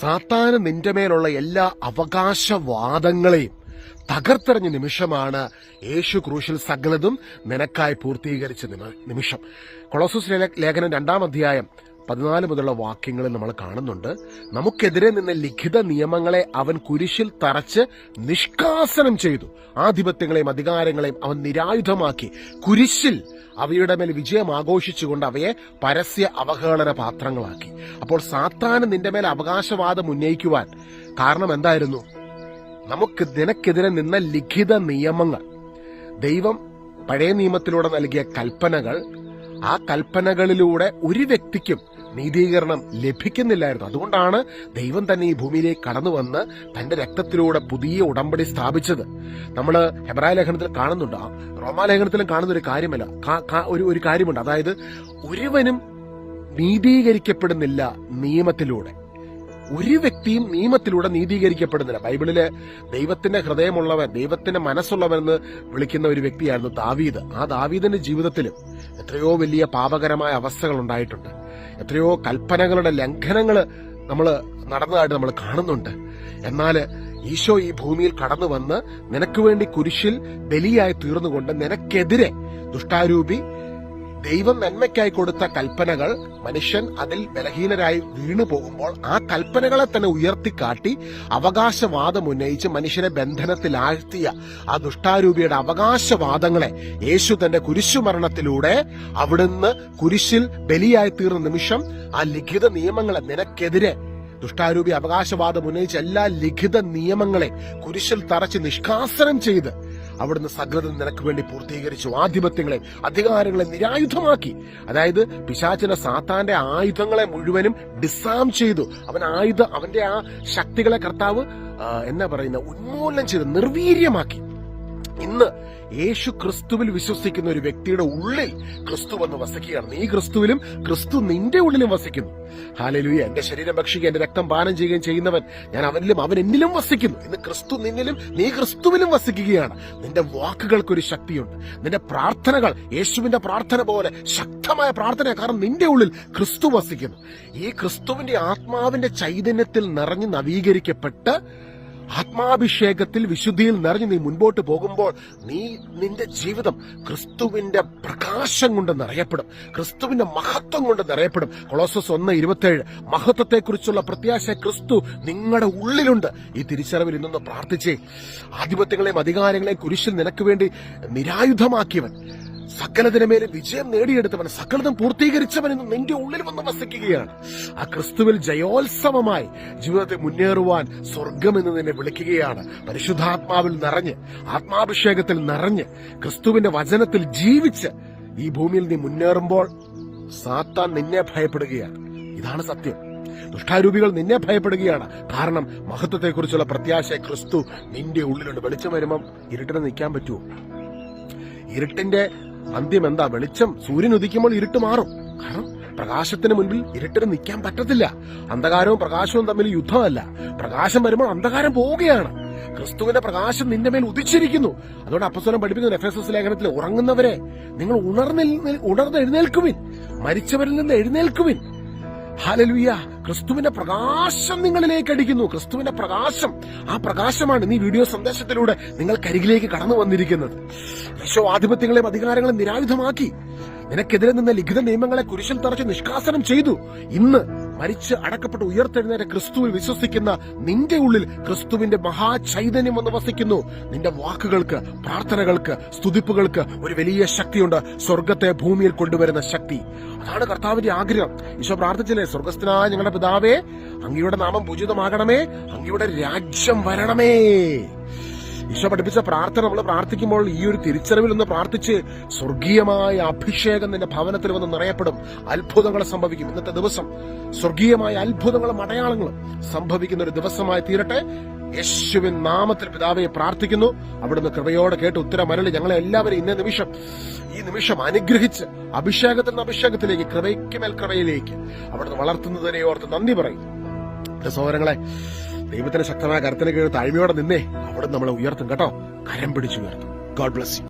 സാത്താന് നിന്റെ മേലുള്ള എല്ലാ അവകാശവാദങ്ങളെയും തകർത്തെറിഞ്ഞ നിമിഷമാണ് യേശു ക്രൂശിൽ സകലതും നിനക്കായി പൂർത്തീകരിച്ച നിമിഷം. കൊളോസ്സസ് ലേഖനം 2-ാം അധ്യായം 14 മുതലുള്ള വാക്യങ്ങളിൽ നമ്മൾ കാണുന്നുണ്ട്, നമുക്കെതിരെ നിന്ന ലിഖിത നിയമങ്ങളെ അവൻ കുരിശിൽ തറച്ച് നിഷ്കാസനം ചെയ്തു. ആധിപത്യങ്ങളെയും അധികാരങ്ങളെയും അവൻ നിരായുധമാക്കി കുരിശിൽ അവയുടെ മേൽ വിജയം ആഘോഷിച്ചുകൊണ്ട് അവയെ പരസ്യ അവഹേളന പാത്രങ്ങളാക്കി. അപ്പോൾ സാത്താന് നിന്റെ മേൽ അവകാശവാദം ഉന്നയിക്കുവാൻ കാരണം എന്തായിരുന്നു? നിനക്കെതിരെ നിന്ന ലിഖിത നിയമങ്ങൾ, ദൈവം പഴയ നിയമത്തിലൂടെ നൽകിയ കൽപ്പനകൾ, ആ കൽപ്പനകളിലൂടെ ഒരു വ്യക്തിക്കും നീതീകരണം ലഭിക്കുന്നില്ലായിരുന്നു. അതുകൊണ്ടാണ് ദൈവം തന്നെ ഈ ഭൂമിയിലേക്ക് കടന്നു വന്ന് തന്റെ രക്തത്തിലൂടെ പുതിയ ഉടമ്പടി സ്ഥാപിച്ചത്. നമ്മൾ ഹെബ്രായ ലേഖനത്തിൽ കാണുന്നുണ്ട്, റോമാലേഖനത്തിലും കാണുന്ന ഒരു കാര്യമല്ല, ഒരു കാര്യമുണ്ട്. അതായത് ഒരുവനും നീതീകരിക്കപ്പെടുന്നില്ല നിയമത്തിലൂടെ. ഒരു വ്യക്തിയും നിയമത്തിലൂടെ നീതീകരിക്കപ്പെടുന്നില്ല. ബൈബിളില് ദൈവത്തിന്റെ ഹൃദയമുള്ളവൻ, ദൈവത്തിന്റെ മനസ്സുള്ളവൻ എന്ന് വിളിക്കുന്ന ഒരു വ്യക്തിയായിരുന്നു ദാവീദ്. ആ ദാവീദിന്റെ ജീവിതത്തിലും എത്രയോ വലിയ പാപകരമായ അവസ്ഥകൾ ഉണ്ടായിട്ടുണ്ട്. എത്രയോ കൽപ്പനകളുടെ ലംഘനങ്ങൾ നമ്മൾ നടന്നതായിട്ട് നമ്മൾ കാണുന്നുണ്ട്. എന്നാൽ ഈശോ ഈ ഭൂമിയിൽ കടന്നു വന്ന് നിനക്ക് വേണ്ടി കുരിശിൽ ബലിയായി തീർന്നുകൊണ്ട് നിനക്കെതിരെ ദുഷ്ടാരൂപി ദൈവം നന്മയ്ക്കായി കൊടുത്ത കൽപ്പനകൾ മനുഷ്യൻ അതിൽ ബലഹീനരായി വീണു പോകുമ്പോൾ ആ കൽപ്പനകളെ തന്നെ ഉയർത്തിക്കാട്ടി അവകാശവാദം ഉന്നയിച്ച് മനുഷ്യനെ ബന്ധനത്തിലാഴ്ത്തിയ ആ ദുഷ്ടാരൂപിയുടെ അവകാശവാദങ്ങളെ യേശു തന്റെ കുരിശുമരണത്തിലൂടെ അവിടുന്ന് കുരിശിൽ ബലിയായി തീർന്ന നിമിഷം ആ ലിഖിത നിയമങ്ങളെ നിനക്കെതിരെ ദുഷ്ടാരൂപി അവകാശവാദം ഉന്നയിച്ച എല്ലാ ലിഖിത നിയമങ്ങളെ കുരിശിൽ തറച്ച് നിഷ്കാസനം ചെയ്ത് അവിടുന്ന് സകലതും നിനക്ക് വേണ്ടി പൂർത്തീകരിച്ചു. ആധിപത്യങ്ങളെ അധികാരങ്ങളെ നിരായുധമാക്കി. അതായത് പിശാചിന്റെ സാത്താന്റെ ആയുധങ്ങളെ മുഴുവനും ഡിസാം ചെയ്തു. അവന്റെ ആ ശക്തികളെ കർത്താവ് ഉന്മൂലനം ചെയ്ത് നിർവീര്യമാക്കി. ഇന്ന് യേശു ക്രിസ്തുവിൽ വിശ്വസിക്കുന്ന ഒരു വ്യക്തിയുടെ ഉള്ളിൽ ക്രിസ്തു വന്ന് വസിക്കുകയാണ്. നീ ക്രിസ്തുവിലും ക്രിസ്തു നിന്റെ ഉള്ളിലും വസിക്കുന്നു. ഹല്ലേലൂയ. എന്റെ ശരീരം ഭക്ഷിക്കുകയും എന്റെ രക്തം പാനം ചെയ്യുകയും ചെയ്യുന്നവൻ ഞാൻ അവനിലും അവൻ എന്നിലും വസിക്കുന്നു. ഇന്ന് ക്രിസ്തു നിന്നിലും നീ ക്രിസ്തുവിലും വസിക്കുകയാണ്. നിന്റെ വാക്കുകൾക്കൊരു ശക്തിയുണ്ട്. നിന്റെ പ്രാർത്ഥനകൾ യേശുവിന്റെ പ്രാർത്ഥന പോലെ ശക്തമായ പ്രാർത്ഥന, കാരണം നിന്റെ ഉള്ളിൽ ക്രിസ്തു വസിക്കുന്നു. ഈ ക്രിസ്തുവിന്റെ ആത്മാവിന്റെ ചൈതന്യത്തിൽ നിറഞ്ഞ് നവീകരിക്കപ്പെട്ട് ആത്മാഭിഷേകത്തിൽ വിശുദ്ധിയിൽ നിറഞ്ഞ് നീ മുൻപോട്ട് പോകുമ്പോൾ നിന്റെ ജീവിതം ക്രിസ്തുവിന്റെ പ്രകാശം കൊണ്ട് നിറയപ്പെടും, ക്രിസ്തുവിന്റെ മഹത്വം കൊണ്ട് നിറയപ്പെടും. കൊളോസസ് 1:27 മഹത്വത്തെക്കുറിച്ചുള്ള പ്രത്യാശ ക്രിസ്തു നിങ്ങളുടെ ഉള്ളിലുണ്ട്. ഈ തിരിച്ചറിവിൽ ഇന്നൊന്ന് പ്രാർത്ഥിച്ചേ. ആധിപത്യങ്ങളെയും അധികാരങ്ങളെയും കുരിശിൽ നിനക്ക് വേണ്ടി നിരായുധമാക്കിയവൻ, സകലതിനുമേലും വിജയം നേടിയെടുത്തവൻ, സകലതും പൂർത്തീകരിച്ചവൻ ഇന്ന് നിന്റെ ഉള്ളിൽ വന്ന് വസിക്കുകയാണ്. ആ ക്രിസ്തുവിൽ ജയോത്സവമായി ജീവിതത്തിൽ മുന്നേറുവാൻ സ്വർഗം എന്ന് നിന്നെ വിളിക്കുകയാണ്. പരിശുദ്ധാത്മാവിൽ നിറഞ്ഞ്, ആത്മാഭിഷേകത്തിൽ നിറഞ്ഞ്, ക്രിസ്തുവിന്റെ വചനത്തിൽ ജീവിച്ച് ഈ ഭൂമിയിൽ നീ മുന്നേറുമ്പോൾ സാത്താൻ നിന്നെ ഭയപ്പെടുകയാണ്. ഇതാണ് സത്യം. ദുഷ്ടാരൂപികൾ നിന്നെ ഭയപ്പെടുകയാണ്. കാരണം മഹത്വത്തെക്കുറിച്ചുള്ള പ്രത്യാശ ക്രിസ്തു നിന്റെ ഉള്ളിലുണ്ട്. വെളിച്ചം വരുമ്പം ഇരുട്ടിന് നിൽക്കാൻ പറ്റുമോ? ഇരുട്ടിന്റെ അന്ത്യം എന്താ? വെളിച്ചം. സൂര്യൻ ഉദിക്കുമ്പോൾ ഇരുട്ട് മാറും. കാരണം പ്രകാശത്തിന് മുൻപിൽ ഇരുട്ടിന് നിൽക്കാൻ പറ്റത്തില്ല. അന്ധകാരവും പ്രകാശവും തമ്മിൽ യുദ്ധമല്ല. പ്രകാശം വരുമ്പോൾ അന്ധകാരം പോവുകയാണ്. ക്രിസ്തുവിന്റെ പ്രകാശം നിന്റെ മേൽ ഉദിച്ചിരിക്കുന്നു. അതുകൊണ്ട് അപ്പോസ്തലൻ പഠിപ്പിക്കുന്ന എഫെസസ് ലേഖനത്തിൽ, ഉറങ്ങുന്നവരെ നിങ്ങൾ ഉണർന്നെഴുന്നേൽക്കുവിൻ, മരിച്ചവരിൽ നിന്ന് എഴുന്നേൽക്കുവിൻ. ഹല്ലേലൂയ. ക്രിസ്തുവിന്റെ പ്രകാശം നിങ്ങളിലേക്ക് അടിക്കുന്നു. ക്രിസ്തുവിന്റെ പ്രകാശം, ആ പ്രകാശമാണ് ഈ വീഡിയോ സന്ദേശത്തിലൂടെ നിങ്ങൾക്കരികിലേക്ക് കടന്നു വന്നിരിക്കുന്നത്. ഈശോ ആധിപത്യങ്ങളെയും അധികാരങ്ങളെയും നിരായുധമാക്കി നിനക്കെതിരെ നിന്ന ലിഖിത നിയമങ്ങളെ കുരിശിൽ തറച്ച് നിഷ്കാസനം ചെയ്തു. ഇന്ന് മരിച്ച് അടക്കപ്പെട്ട് ഉയർത്തെഴുന്നേറ്റ ക്രിസ്തുവിൽ വിശ്വസിക്കുന്ന നിന്റെ ഉള്ളിൽ ക്രിസ്തുവിന്റെ മഹാചൈതന്യം വന്ന് വസിക്കുന്നു. നിന്റെ വാക്കുകൾക്ക്, പ്രാർത്ഥനകൾക്ക്, സ്തുതിപ്പുകൾക്ക് ഒരു വലിയ ശക്തിയുണ്ട്. സ്വർഗത്തെ ഭൂമിയിൽ കൊണ്ടുവരുന്ന ശക്തി. അതാണ് കർത്താവിന്റെ ആഗ്രഹം. ഈശോ പ്രാർത്ഥിച്ചില്ലേ, സ്വർഗസ്ഥനായ ഞങ്ങളുടെ പിതാവേ, അങ്ങയുടെ നാമം പൂജിതമാകണമേ, അങ്ങയുടെ രാജ്യം വരണമേ. ഈശോ പഠിപ്പിച്ച പ്രാർത്ഥന നമ്മൾ പ്രാർത്ഥിക്കുമ്പോൾ ഈ ഒരു തിരിച്ചറിവിൽ ഒന്ന് പ്രാർത്ഥിച്ച് സ്വർഗീയമായ അഭിഷേകം നിന്റെ ഭവനത്തിൽ വന്ന് നിറയപ്പെടും. അത്ഭുതങ്ങൾ സംഭവിക്കും. ഇന്നത്തെ ദിവസം സ്വർഗീയമായ അത്ഭുതങ്ങളും അടയാളങ്ങളും സംഭവിക്കുന്ന ഒരു ദിവസമായി തീരട്ടെ. യേശുവിൻ നാമത്തിൽ പിതാവെ പ്രാർത്ഥിക്കുന്നു. അവിടുന്ന് കൃപയോടെ കേട്ട് ഉത്തരം അരുളി ഞങ്ങളെ എല്ലാവരും ഈ നിമിഷം അനുഗ്രഹിച്ച് അഭിഷേകത്തിൽ നിന്ന് അഭിഷേകത്തിലേക്ക്, കൃപയ്ക്ക് മേൽ കൃപയിലേക്ക് അവിടുന്ന് വളർത്തുന്നതിനെ ഓർത്ത് നന്ദി പറയും. സഹോദരങ്ങളെ, ദൈവത്തിന്റെ ശക്തമായ കരത്തിന് കീഴിൽ താഴ്മയോടെ നിന്നേ അവിടുന്ന് നമ്മളെ ഉയർത്തും കേട്ടോ. കരം പിടിച്ചുയർത്തും. God bless you.